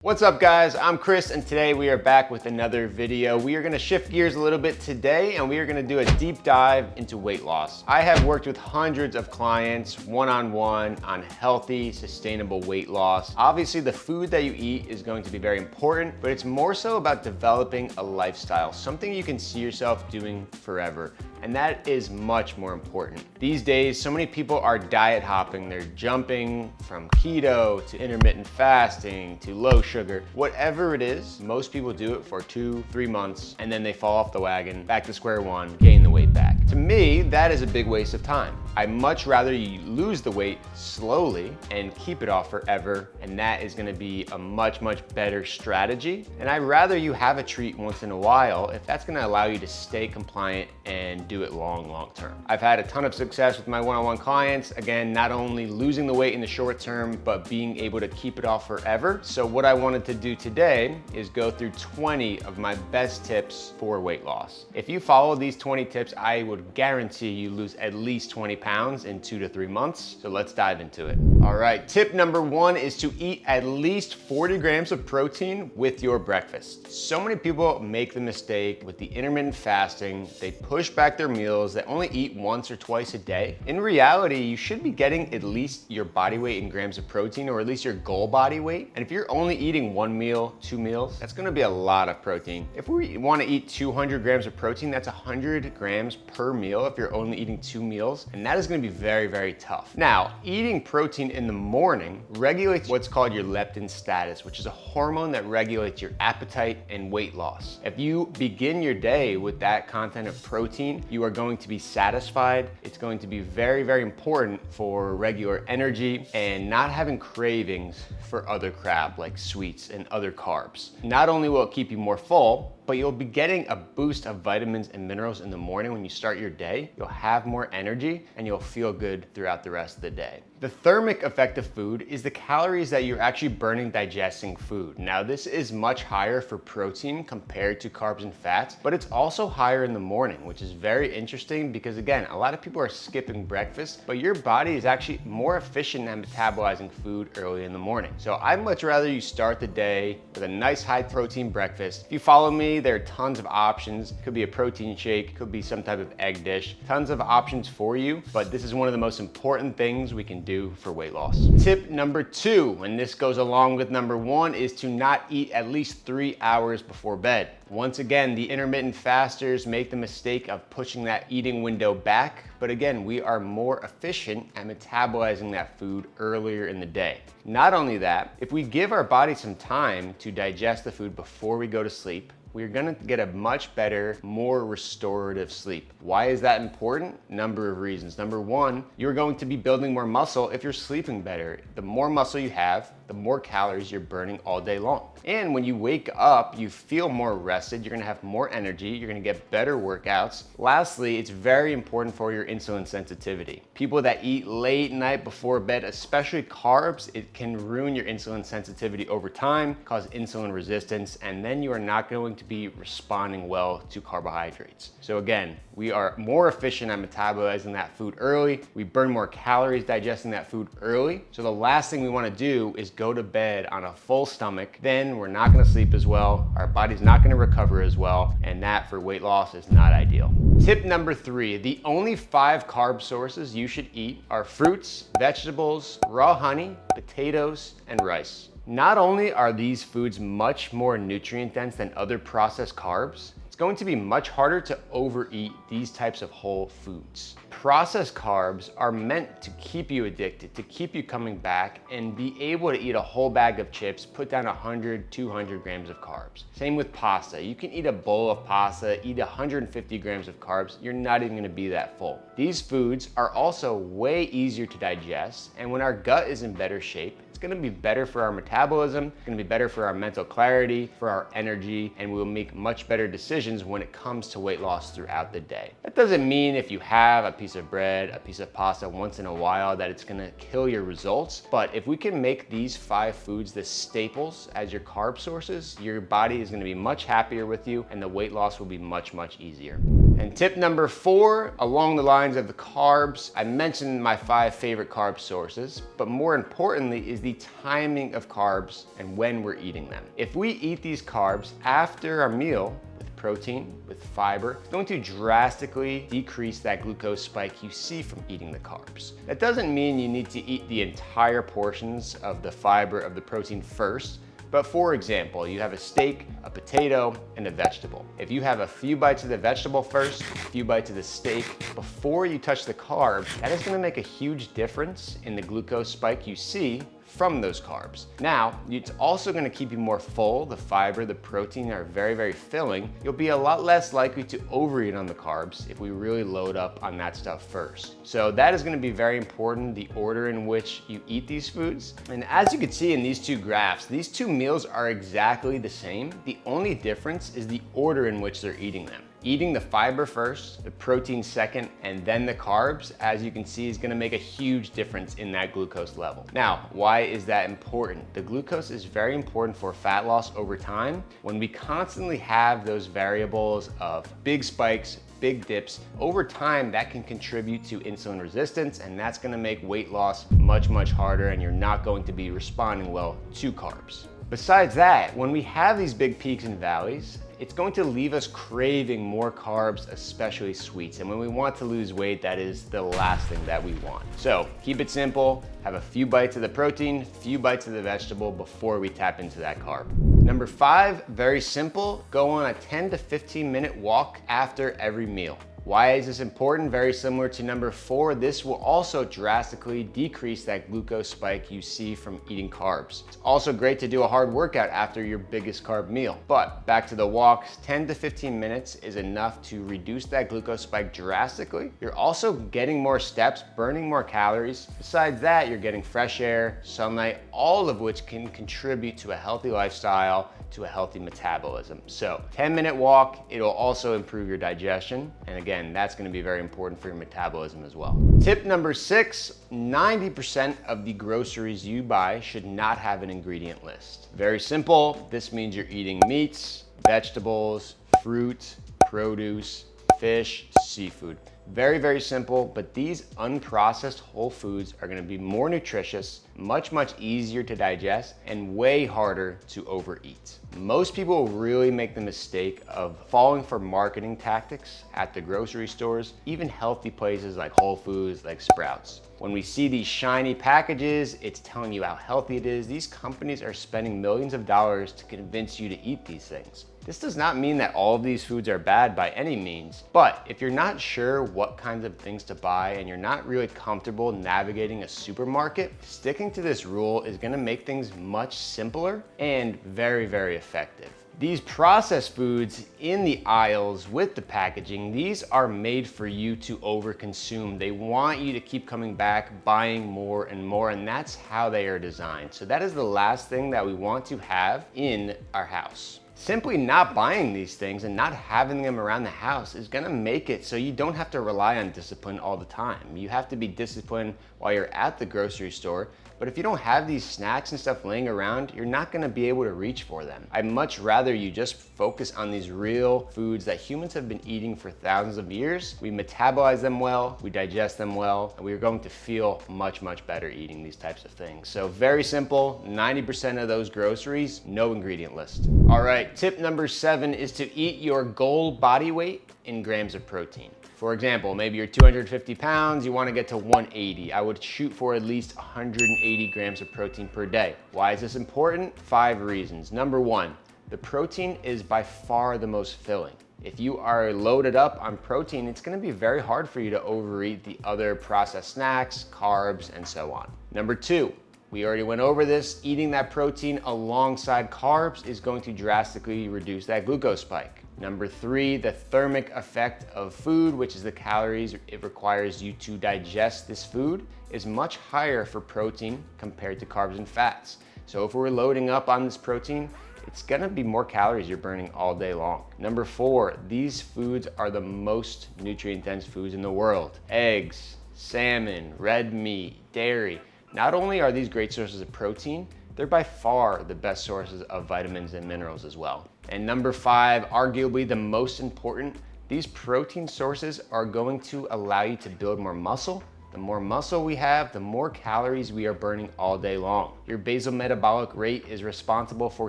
What's up guys, I'm Chris and today we are back with another video. We are gonna shift gears a little bit today and we are gonna do a deep dive into weight loss. I have worked with hundreds of clients one-on-one on healthy, sustainable weight loss. Obviously the food that you eat is going to be very important, but it's more so about developing a lifestyle, something you can see yourself doing forever. And that is much more important. These days, so many people are diet hopping. They're jumping from keto to intermittent fasting to low sugar. Whatever it is, most people do it for 2-3 months and then they fall off the wagon, back to square one, gain the weight back. To me, that is a big waste of time. I'd much rather you lose the weight slowly and keep it off forever, and that is gonna be a much better strategy. And I'd rather you have a treat once in a while if that's gonna allow you to stay compliant and do it long term. I've had a ton of success with my one-on-one clients. Again, not only losing the weight in the short term, but being able to keep it off forever. So what I wanted to do today is go through 20 of my best tips for weight loss. If you follow these 20 tips, I would guarantee you lose at least 20 pounds in 2 to 3 months. So let's dive into it. All right, tip number 1 is to eat at least 40 grams of protein with your breakfast. So many people make the mistake with the intermittent fasting. They push back their meals, they only eat once or twice a day. In reality, you should be getting at least your body weight in grams of protein, or at least your goal body weight. And if you're only eating 1 meal, 2 meals, that's gonna be a lot of protein. If we wanna eat 200 grams of protein, that's 100 grams per meal if you're only eating 2 meals. And that is gonna be very tough. Now, eating protein in the morning regulates what's called your leptin status, which is a hormone that regulates your appetite and weight loss. If you begin your day with that content of protein, you are going to be satisfied. It's going to be very important for regular energy and not having cravings for other crap like sweets and other carbs. Not only will it keep you more full, but you'll be getting a boost of vitamins and minerals in the morning when you start your day. You'll have more energy and you'll feel good throughout the rest of the day. The thermic effect of food is the calories that you're actually burning digesting food. Now, this is much higher for protein compared to carbs and fats, but it's also higher in the morning, which is very interesting because again, a lot of people are skipping breakfast, but your body is actually more efficient at metabolizing food early in the morning. So I'd much rather you start the day with a nice high protein breakfast. If you follow me, there are tons of options. Could be a protein shake, could be some type of egg dish, tons of options for you, but this is one of the most important things we can do for weight loss. Tip number 2, and this goes along with number 1, is to not eat at least 3 hours before bed. Once again, the intermittent fasters make the mistake of pushing that eating window back, but again, we are more efficient at metabolizing that food earlier in the day. Not only that, if we give our body some time to digest the food before we go to sleep, we're gonna get a much better, more restorative sleep. Why is that important? Number of reasons. Number 1, you're going to be building more muscle if you're sleeping better. The more muscle you have, the more calories you're burning all day long. And when you wake up, you feel more rested, you're gonna have more energy, you're gonna get better workouts. Lastly, it's very important for your insulin sensitivity. People that eat late night before bed, especially carbs, it can ruin your insulin sensitivity over time, cause insulin resistance, and then you are not going to be responding well to carbohydrates. So again, we are more efficient at metabolizing that food early. We burn more calories digesting that food early. So the last thing we wanna do is go to bed on a full stomach. Then we're not gonna sleep as well, our body's not gonna recover as well, and that for weight loss is not ideal. Tip number 3, the only 5 carb sources you should eat are fruits, vegetables, raw honey, potatoes, and rice. Not only are these foods much more nutrient dense than other processed carbs, it's going to be much harder to overeat these types of whole foods. Processed carbs are meant to keep you addicted, to keep you coming back and be able to eat a whole bag of chips, put down 100, 200 grams of carbs. Same with pasta. You can eat a bowl of pasta, eat 150 grams of carbs, you're not even gonna be that full. These foods are also way easier to digest, and when our gut is in better shape, it's gonna be better for our metabolism, it's gonna be better for our mental clarity, for our energy, and we'll make much better decisions when it comes to weight loss throughout the day. That doesn't mean if you have a piece of bread, a piece of pasta once in a while that it's gonna kill your results. But if we can make these 5 foods the staples as your carb sources, your body is gonna be much happier with you and the weight loss will be much easier. And tip number 4, along the lines of the carbs, I mentioned my 5 favorite carb sources, but more importantly is the timing of carbs and when we're eating them. If we eat these carbs after our meal, protein, with fiber, it's going to drastically decrease that glucose spike you see from eating the carbs. That doesn't mean you need to eat the entire portions of the fiber of the protein first, but for example, you have a steak, a potato, and a vegetable. If you have a few bites of the vegetable first, a few bites of the steak, before you touch the carb, that is gonna make a huge difference in the glucose spike you see from those carbs. Now, it's also gonna keep you more full. The fiber, the protein are very, very filling. You'll be a lot less likely to overeat on the carbs if we really load up on that stuff first. So that is gonna be very important, the order in which you eat these foods. And as you can see in these 2 graphs, these 2 meals are exactly the same. The only difference is the order in which they're eating them. Eating the fiber first, the protein second, and then the carbs, as you can see, is gonna make a huge difference in that glucose level. Now, why is that important? The glucose is very important for fat loss over time. When we constantly have those variables of big spikes, big dips, over time that can contribute to insulin resistance, and that's gonna make weight loss much, much harder, and you're not going to be responding well to carbs. Besides that, when we have these big peaks and valleys, it's going to leave us craving more carbs, especially sweets. And when we want to lose weight, that is the last thing that we want. So keep it simple, have a few bites of the protein, few bites of the vegetable before we tap into that carb. Number 5, very simple, go on a 10 to 15 minute walk after every meal. Why is this important? Very similar to number 4, this will also drastically decrease that glucose spike you see from eating carbs. It's also great to do a hard workout after your biggest carb meal. But back to the walks, 10 to 15 minutes is enough to reduce that glucose spike drastically. You're also getting more steps, burning more calories. Besides that, you're getting fresh air, sunlight, all of which can contribute to a healthy lifestyle, to a healthy metabolism. So 10-minute walk, it'll also improve your digestion. And again, that's gonna be very important for your metabolism as well. Tip number 6, 90% of the groceries you buy should not have an ingredient list. Very simple, this means you're eating meats, vegetables, fruit, produce, fish, seafood. Very, very simple, but these unprocessed whole foods are gonna be more nutritious, much, much easier to digest, and way harder to overeat. Most people really make the mistake of falling for marketing tactics at the grocery stores, even healthy places like Whole Foods, like Sprouts. When we see these shiny packages, it's telling you how healthy it is. These companies are spending millions of dollars to convince you to eat these things. This does not mean that all of these foods are bad by any means, but if you're not sure what kinds of things to buy and you're not really comfortable navigating a supermarket, sticking to this rule is gonna make things much simpler and very, very effective. These processed foods in the aisles with the packaging, these are made for you to overconsume. They want you to keep coming back, buying more and more, and that's how they are designed. So that is the last thing that we want to have in our house. Simply not buying these things and not having them around the house is gonna make it so you don't have to rely on discipline all the time. You have to be disciplined while you're at the grocery store, but if you don't have these snacks and stuff laying around, you're not gonna be able to reach for them. I'd much rather you just focus on these real foods that humans have been eating for thousands of years. We metabolize them well, we digest them well, and we're going to feel much, much better eating these types of things. So very simple, 90% of those groceries, no ingredient list. All right, tip number 7 is to eat your goal body weight in grams of protein. For example, maybe you're 250 pounds, you wanna get to 180. I would shoot for at least 180 grams of protein per day. Why is this important? 5 reasons. Number 1, the protein is by far the most filling. If you are loaded up on protein, it's gonna be very hard for you to overeat the other processed snacks, carbs, and so on. Number 2, we already went over this, eating that protein alongside carbs is going to drastically reduce that glucose spike. Number 3, the thermic effect of food, which is the calories it requires you to digest this food, is much higher for protein compared to carbs and fats. So if we're loading up on this protein, it's gonna be more calories you're burning all day long. Number 4, these foods are the most nutrient-dense foods in the world. Eggs, salmon, red meat, dairy. Not only are these great sources of protein, they're by far the best sources of vitamins and minerals as well. And number 5, arguably the most important, These protein sources are going to allow you to build more muscle. The more muscle we have, the more calories we are burning all day long. Your basal metabolic rate is responsible for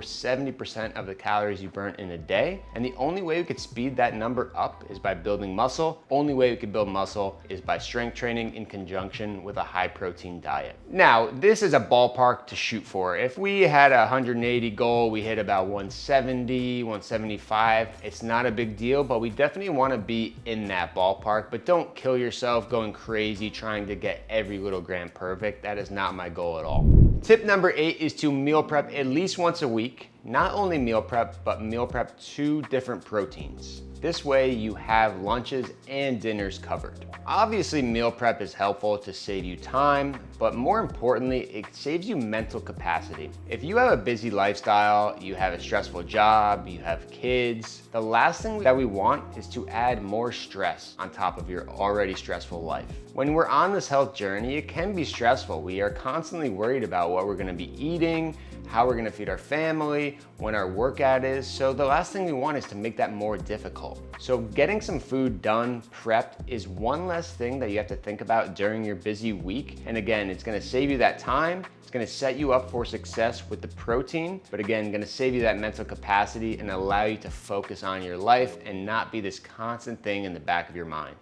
70% of the calories you burn in a day, and the only way we could speed that number up is by building muscle. Only way we could build muscle is by strength training in conjunction with a high protein diet. Now, this is a ballpark to shoot for. If we had a 180 goal, we hit about 170, 175, it's not a big deal, but we definitely wanna be in that ballpark, but don't kill yourself going crazy trying to get every little gram perfect. That is not my goal at all. Tip number 8 is to meal prep at least once a week. Not only meal prep, but meal prep 2 different proteins. This way you have lunches and dinners covered. Obviously, meal prep is helpful to save you time, but more importantly, it saves you mental capacity. If you have a busy lifestyle, you have a stressful job, you have kids, the last thing that we want is to add more stress on top of your already stressful life. When we're on this health journey, it can be stressful. We are constantly worried about what we're gonna be eating, how we're gonna feed our family, when our workout is. So the last thing we want is to make that more difficult. So getting some food done, prepped, is one less thing that you have to think about during your busy week. And again, it's gonna save you that time. It's gonna set you up for success with the protein, but again, gonna save you that mental capacity and allow you to focus on your life and not be this constant thing in the back of your mind.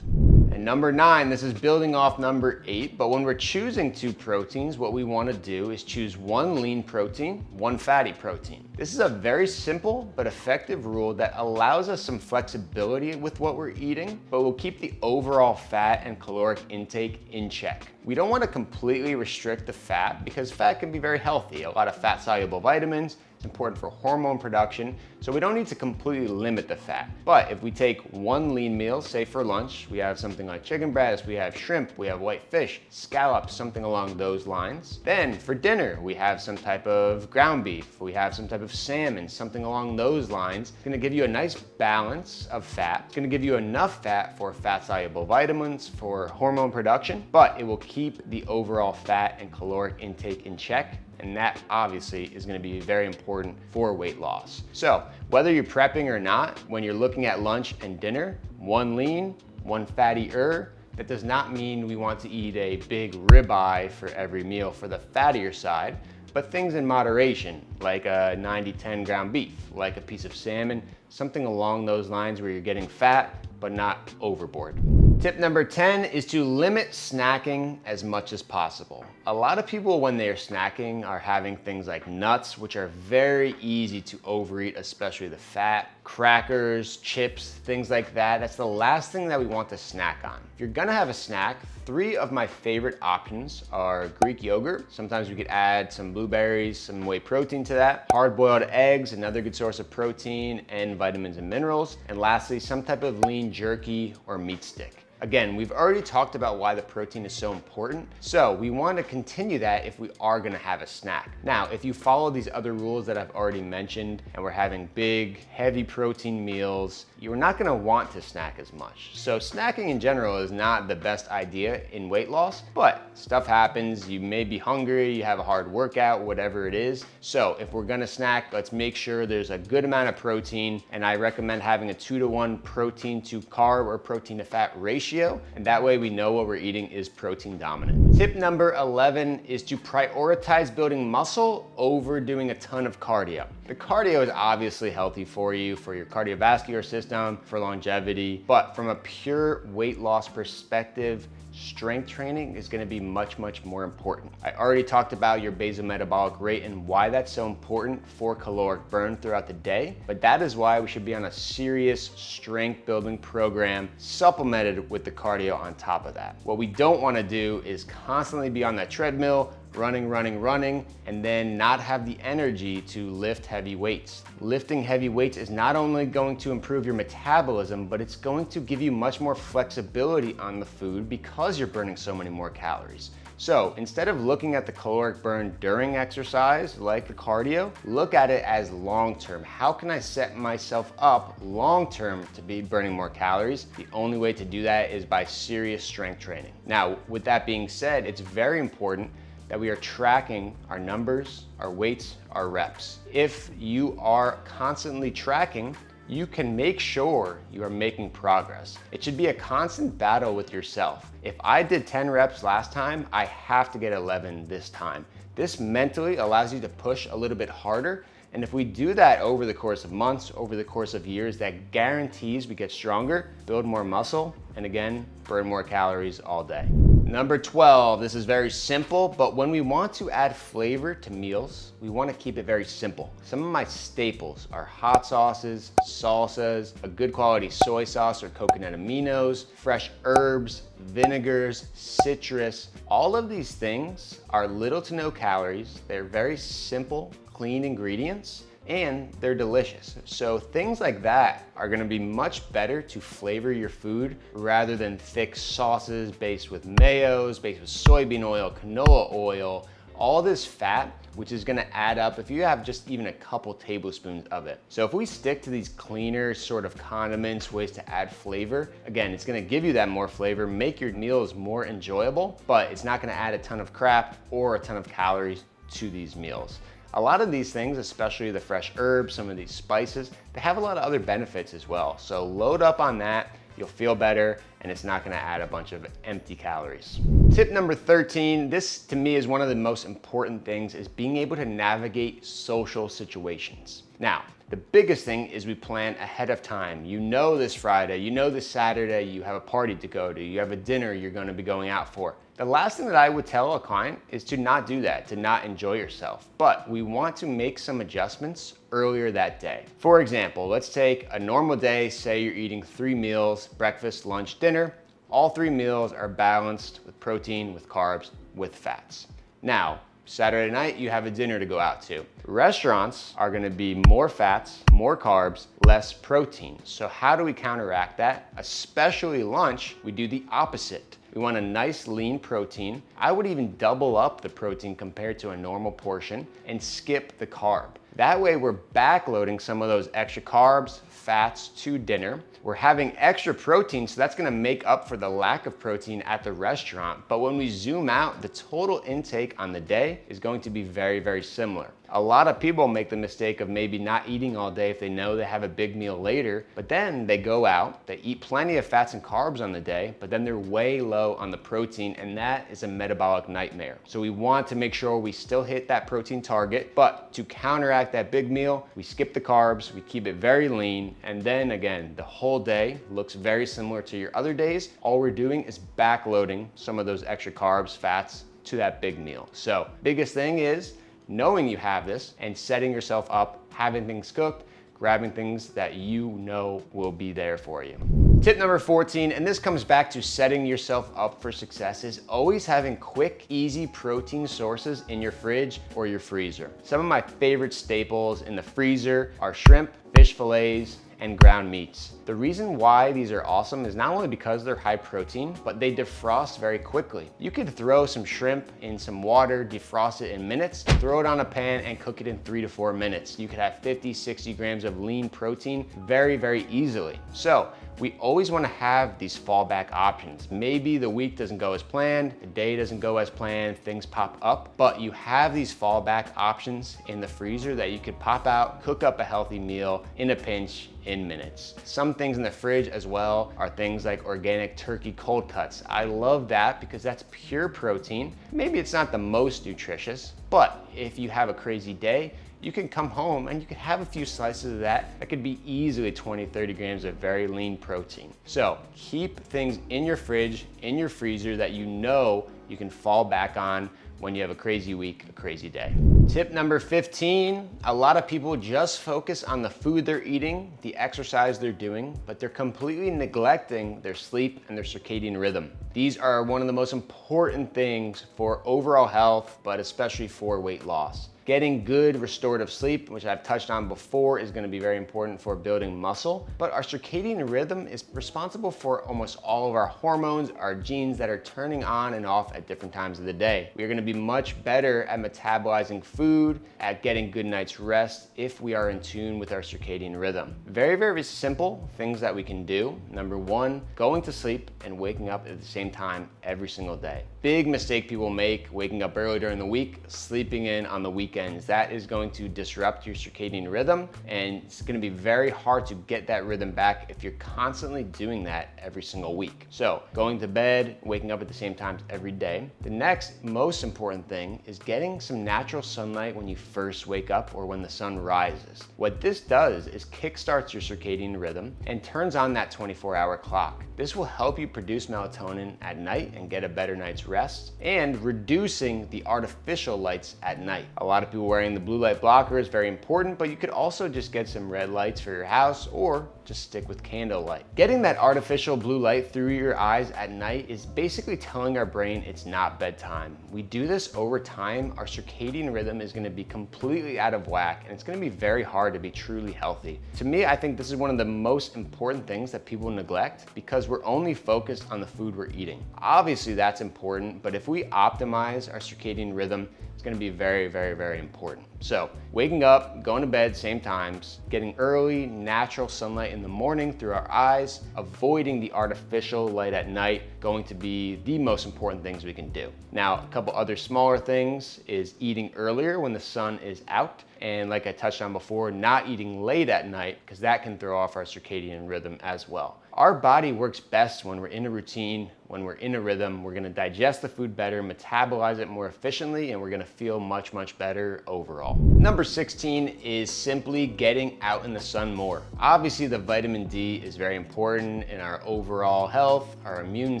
And number 9, this is building off number 8, but when we're choosing 2 proteins, what we wanna do is choose 1 lean protein, 1 fatty protein. This is a very simple but effective rule that allows us some flexibility with what we're eating, but will keep the overall fat and caloric intake in check. We don't wanna completely restrict the fat because fat can be very healthy. A lot of fat-soluble vitamins, it's important for hormone production, so we don't need to completely limit the fat. But if we take 1 lean meal, say for lunch, we have something like chicken breast, we have shrimp, we have white fish, scallops, something along those lines. Then for dinner, we have some type of ground beef, we have some type of salmon, something along those lines. It's gonna give you a nice balance of fat. It's gonna give you enough fat for fat-soluble vitamins, for hormone production, but it will keep the overall fat and caloric intake in check. And that obviously is gonna be very important for weight loss. So whether you're prepping or not, when you're looking at lunch and dinner, 1 lean, 1 fattier, that does not mean we want to eat a big ribeye for every meal for the fattier side, but things in moderation, like a 90-10 ground beef, like a piece of salmon, something along those lines where you're getting fat, but not overboard. Tip number 10 is to limit snacking as much as possible. A lot of people, when they're snacking, are having things like nuts, which are very easy to overeat, especially the fat, crackers, chips, things like that. That's the last thing that we want to snack on. If you're gonna have a snack, 3 of my favorite options are Greek yogurt. Sometimes we could add some blueberries, some whey protein to that. Hard-boiled eggs, another good source of protein and vitamins and minerals. And lastly, some type of lean jerky or meat stick. Again, we've already talked about why the protein is so important, so we want to continue that if we are going to have a snack. Now, if you follow these other rules that I've already mentioned and we're having big, heavy protein meals, you're not going to want to snack as much. So snacking in general is not the best idea in weight loss, but stuff happens. You may be hungry, you have a hard workout, whatever it is. So if we're going to snack, let's make sure there's a good amount of protein, and I recommend having a 2-to-1 protein to carb or protein to fat ratio. And that way we know what we're eating is protein dominant. Tip number 11 is to prioritize building muscle over doing a ton of cardio. The cardio is obviously healthy for you, for your cardiovascular system, for longevity, but from a pure weight loss perspective, strength training is gonna be much, much more important. I already talked about your basal metabolic rate and why that's so important for caloric burn throughout the day, but that is why we should be on a serious strength building program supplemented with the cardio on top of that. What we don't wanna do is constantly be on that treadmill, running, and then not have the energy to lift heavy weights. Lifting heavy weights is not only going to improve your metabolism, but it's going to give you much more flexibility on the food because you're burning so many more calories. So instead of looking at the caloric burn during exercise, like the cardio, look at it as long-term. How can I set myself up long-term to be burning more calories? The only way to do that is by serious strength training. Now, with that being said, it's very important that we are tracking our numbers, our weights, our reps. If you are constantly tracking you can make sure you are making progress. It should be a constant battle with yourself. If I did 10 reps last time, I have to get 11 this time. This mentally allows you to push a little bit harder. And if we do that over the course of months, over the course of years, that guarantees we get stronger, build more muscle, and again, burn more calories all day. Number 12, this is very simple, but when we want to add flavor to meals, we want to keep it very simple. Some of my staples are hot sauces, salsas, a good quality soy sauce or coconut aminos, fresh herbs, vinegars, citrus. All of these things are little to no calories. They're very simple, clean ingredients, and they're delicious. So things like that are gonna be much better to flavor your food rather than thick sauces based with mayos, based with soybean oil, canola oil, all this fat, which is gonna add up if you have just even a couple tablespoons of it. So if we stick to these cleaner sort of condiments, ways to add flavor, again, it's gonna give you that more flavor, make your meals more enjoyable, but it's not gonna add a ton of crap or a ton of calories to these meals. A lot of these things, especially the fresh herbs, some of these spices, they have a lot of other benefits as well. So load up on that, you'll feel better, and it's not gonna add a bunch of empty calories. Tip number 13, this to me is one of the most important things, is being able to navigate social situations. Now, the biggest thing is we plan ahead of time. You know this Friday, you know this Saturday, you have a party to go to, you have a dinner you're gonna be going out for. The last thing that I would tell a client is to not do that, to not enjoy yourself. But we want to make some adjustments earlier that day. For example, let's take a normal day, say you're eating 3 meals, breakfast, lunch, dinner. All 3 meals are balanced with protein, with carbs, with fats. Now, Saturday night, you have a dinner to go out to. Restaurants are gonna be more fats, more carbs, less protein. So how do we counteract that? Especially lunch, we do the opposite. We want a nice lean protein. I would even double up the protein compared to a normal portion and skip the carb. That way we're backloading some of those extra carbs, fats to dinner. We're having extra protein, so that's gonna make up for the lack of protein at the restaurant. But when we zoom out, the total intake on the day is going to be very, very similar. A lot of people make the mistake of maybe not eating all day if they know they have a big meal later, but then they go out, they eat plenty of fats and carbs on the day, but then they're way low on the protein, and that is a metabolic nightmare. So we want to make sure we still hit that protein target, but to counteract that big meal, we skip the carbs, we keep it very lean, and then again, the whole day looks very similar to your other days. All we're doing is backloading some of those extra carbs, fats to that big meal. So biggest thing is knowing you have this and setting yourself up, having things cooked, grabbing things that you know will be there for you. Tip number 14, and this comes back to setting yourself up for success, is always having quick, easy protein sources in your fridge or your freezer. Some of my favorite staples in the freezer are shrimp, fish fillets, and ground meats. The reason why these are awesome is not only because they're high protein, but they defrost very quickly. You could throw some shrimp in some water, defrost it in minutes, throw it on a pan and cook it in 3 to 4 minutes. You could have 50, 60 grams of lean protein very, very easily. So we always want to have these fallback options. Maybe the week doesn't go as planned, the day doesn't go as planned, things pop up, but you have these fallback options in the freezer that you could pop out, cook up a healthy meal in a pinch in minutes. Some things in the fridge as well are things like organic turkey cold cuts. I love that because that's pure protein. Maybe it's not the most nutritious, but if you have a crazy day, you can come home and you can have a few slices of that. That could be easily 20, 30 grams of very lean protein. So keep things in your fridge, in your freezer that you know you can fall back on when you have a crazy week, a crazy day. Tip number 15, a lot of people just focus on the food they're eating, the exercise they're doing, but they're completely neglecting their sleep and their circadian rhythm. These are one of the most important things for overall health, but especially for weight loss. Getting good restorative sleep, which I've touched on before, is gonna be very important for building muscle. But our circadian rhythm is responsible for almost all of our hormones, our genes that are turning on and off at different times of the day. We are gonna be much better at metabolizing food, at getting good night's rest if we are in tune with our circadian rhythm. Very, very simple things that we can do. Number one, going to sleep and waking up at the same time every single day. big mistake people make, waking up early during the week, sleeping in on the weekends. That is going to disrupt your circadian rhythm, and it's gonna be very hard to get that rhythm back if you're constantly doing that every single week. So going to bed, waking up at the same times every day. The next most important thing is getting some natural sunlight when you first wake up or when the sun rises. What this does is kickstarts your circadian rhythm and turns on that 24-hour clock. This will help you produce melatonin at night and get a better night's rest, and reducing the artificial lights at night. A lot of people wearing the blue light blocker is very important, but you could also just get some red lights for your house or just stick with candlelight. Getting that artificial blue light through your eyes at night is basically telling our brain it's not bedtime. We do this over time, our circadian rhythm is gonna be completely out of whack, and it's gonna be very hard to be truly healthy. To me, I think this is one of the most important things that people neglect because we're only focused on the food we're eating. Obviously that's important, but if we optimize our circadian rhythm, it's gonna be very, very, very important. So waking up, going to bed, same times, getting early, natural sunlight in the morning through our eyes, avoiding the artificial light at night, going to be the most important things we can do. Now, a couple other smaller things is eating earlier when the sun is out. And like I touched on before, not eating late at night because that can throw off our circadian rhythm as well. Our body works best when we're in a routine, when we're in a rhythm. We're gonna digest the food better, metabolize it more efficiently, and we're gonna feel much, much better overall. Number 16 is simply getting out in the sun more. Obviously, the vitamin D is very important in our overall health, our immune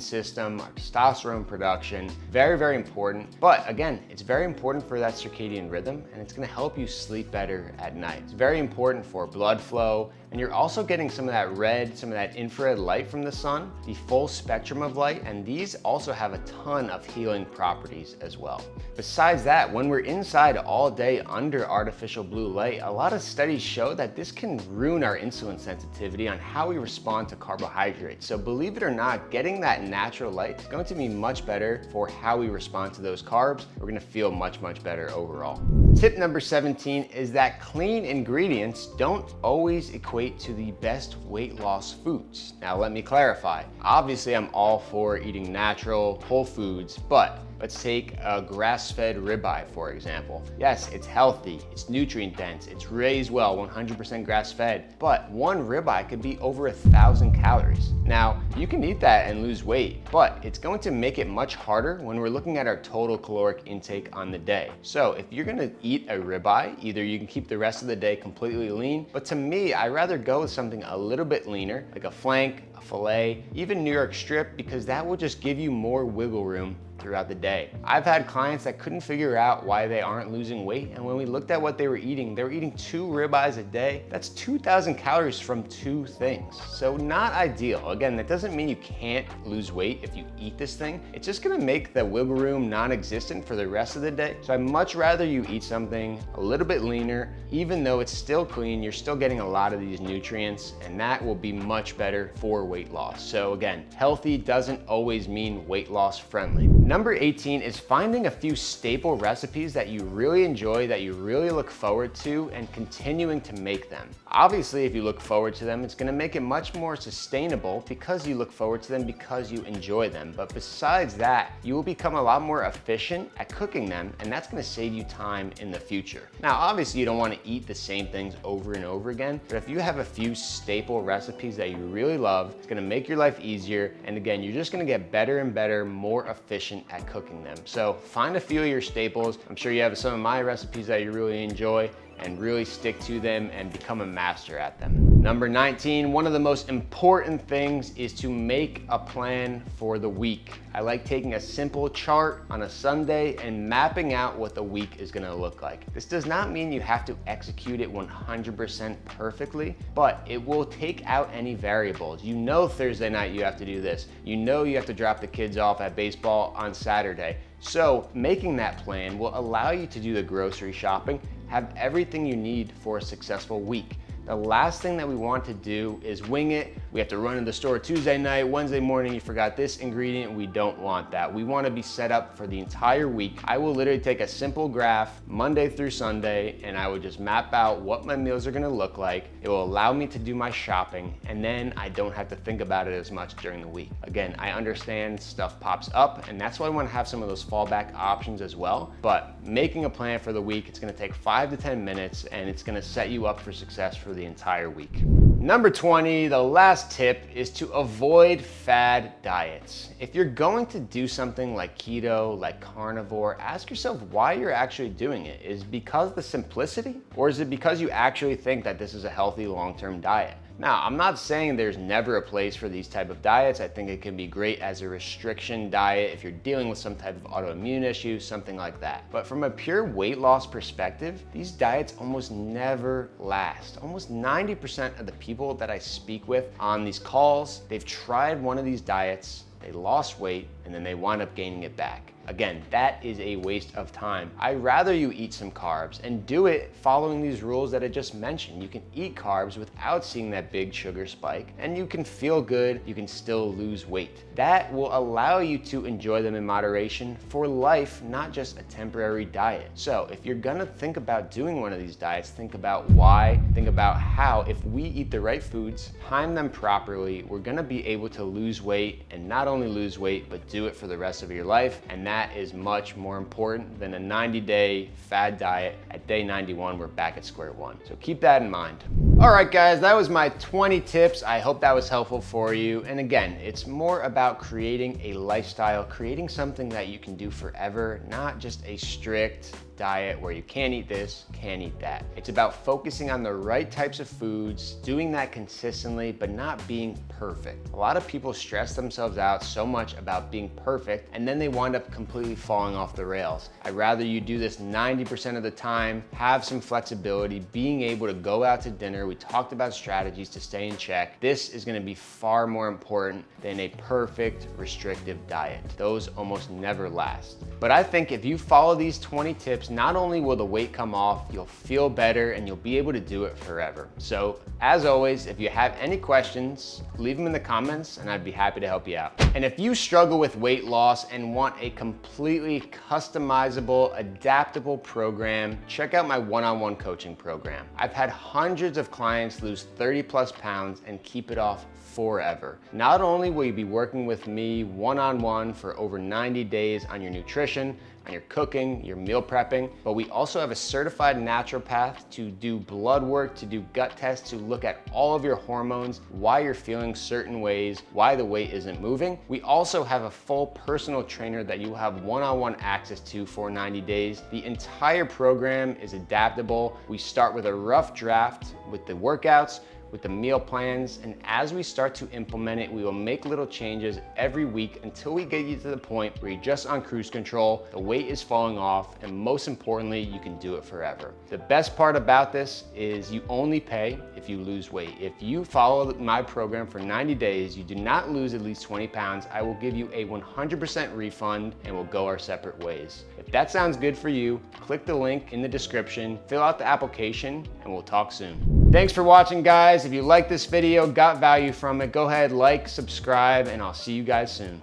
system, our testosterone production, very, very important. But again, it's very important for that circadian rhythm, and it's gonna help you sleep better at night. It's very important for blood flow, and you're also getting some of that red, some of that infrared light from the sun, the full spectrum of light, and these also have a ton of healing properties as well. Besides that, when we're inside all day under artificial blue light, a lot of studies show that this can ruin our insulin sensitivity on how we respond to carbohydrates. So believe it or not, getting that natural light is going to be much better for how we respond to those carbs. We're gonna feel much, much better overall. Tip number 17 is that clean ingredients don't always equate to the best weight loss foods. Now let me clarify. Obviously I'm all for eating natural, whole foods, but let's take a grass-fed ribeye, for example. Yes, it's healthy, it's nutrient dense, it's raised well, 100% grass-fed, but one ribeye could be over 1,000 calories. Now, you can eat that and lose weight, but it's going to make it much harder when we're looking at our total caloric intake on the day. So if you're gonna eat a ribeye, either you can keep the rest of the day completely lean, but to me, I'd rather go with something a little bit leaner, like a flank, a filet, even New York strip, because that will just give you more wiggle room throughout the day. I've had clients that couldn't figure out why they aren't losing weight, and when we looked at what they were eating 2 ribeyes a day. That's 2,000 calories from 2 things. So not ideal. Again, that doesn't mean you can't lose weight if you eat this thing. It's just gonna make the wiggle room non-existent for the rest of the day. So I'd much rather you eat something a little bit leaner. Even though it's still clean, you're still getting a lot of these nutrients, and that will be much better for weight loss. So again, healthy doesn't always mean weight loss friendly. Number 18 is finding a few staple recipes that you really enjoy, that you really look forward to, and continuing to make them. Obviously, if you look forward to them, it's gonna make it much more sustainable because you look forward to them, because you enjoy them. But besides that, you will become a lot more efficient at cooking them, and that's gonna save you time in the future. Now, obviously, you don't wanna eat the same things over and over again, but if you have a few staple recipes that you really love, it's gonna make your life easier, and again, you're just gonna get better and better, more efficient at cooking them. So find a few of your staples. I'm sure you have some of my recipes that you really enjoy, and really stick to them and become a master at them. Number 19, one of the most important things is to make a plan for the week. I like taking a simple chart on a Sunday and mapping out what the week is gonna look like. This does not mean you have to execute it 100% perfectly, but it will take out any variables. You know Thursday night you have to do this. You know you have to drop the kids off at baseball on Saturday. So making that plan will allow you to do the grocery shopping, have everything you need for a successful week. The last thing that we want to do is wing it, We have to run to the store Tuesday night, Wednesday morning, you forgot this ingredient. We don't want that. We want to be set up for the entire week. I will literally take a simple graph Monday through Sunday, and I would just map out what my meals are going to look like. It will allow me to do my shopping, and then I don't have to think about it as much during the week. Again, I understand stuff pops up, and that's why I want to have some of those fallback options as well. But making a plan for the week, it's going to take 5 to 10 minutes, and it's going to set you up for success for the entire week. Number 20, the last tip is to avoid fad diets. If you're going to do something like keto, like carnivore, ask yourself why you're actually doing it. Is it because the simplicity, or is it because you actually think that this is a healthy long-term diet? Now, I'm not saying there's never a place for these type of diets. I think it can be great as a restriction diet if you're dealing with some type of autoimmune issue, something like that. But from a pure weight loss perspective, these diets almost never last. Almost 90% of the people that I speak with on these calls, they've tried one of these diets, they lost weight, and then they wind up gaining it back. Again, that is a waste of time. I'd rather you eat some carbs and do it following these rules that I just mentioned. You can eat carbs without seeing that big sugar spike, and you can feel good, you can still lose weight. That will allow you to enjoy them in moderation for life, not just a temporary diet. So if you're gonna think about doing one of these diets, think about why, think about how. If we eat the right foods, time them properly, we're gonna be able to lose weight, and not only lose weight, but do it for the rest of your life. And that is much more important than a 90-day fad diet. At day 91, we're back at square one. So keep that in mind. All right, guys, that was my 20 tips. I hope that was helpful for you. And again, it's more about creating a lifestyle, creating something that you can do forever, not just a strict diet where you can't eat this, can't eat that. It's about focusing on the right types of foods, doing that consistently, but not being perfect. A lot of people stress themselves out so much about being perfect, and then they wind up completely falling off the rails. I'd rather you do this 90% of the time, have some flexibility, being able to go out to dinner. We talked about strategies to stay in check. This is gonna be far more important than a perfect restrictive diet. Those almost never last. But I think if you follow these 20 tips, not only will the weight come off, you'll feel better and you'll be able to do it forever. So as always, if you have any questions, leave them in the comments and I'd be happy to help you out. And if you struggle with weight loss and want a completely customizable, adaptable program, check out my one-on-one coaching program. I've had hundreds of clients lose 30+ pounds and keep it off forever. Not only will you be working with me one-on-one for over 90 days on your nutrition, on your cooking, your meal prepping, but we also have a certified naturopath to do blood work, to do gut tests, to look at all of your hormones, why you're feeling certain ways, why the weight isn't moving. We also have a full personal trainer that you will have one-on-one access to for 90 days. The entire program is adaptable. We start with a rough draft with the workouts, with the meal plans, and as we start to implement it, we will make little changes every week until we get you to the point where you're just on cruise control, the weight is falling off, and most importantly, you can do it forever. The best part about this is you only pay if you lose weight. If you follow my program for 90 days, you do not lose at least 20 pounds, I will give you a 100% refund and we'll go our separate ways. If that sounds good for you, click the link in the description, fill out the application, and we'll talk soon. Thanks for watching, guys. If you like this video, got value from it, go ahead, like, subscribe, and I'll see you guys soon.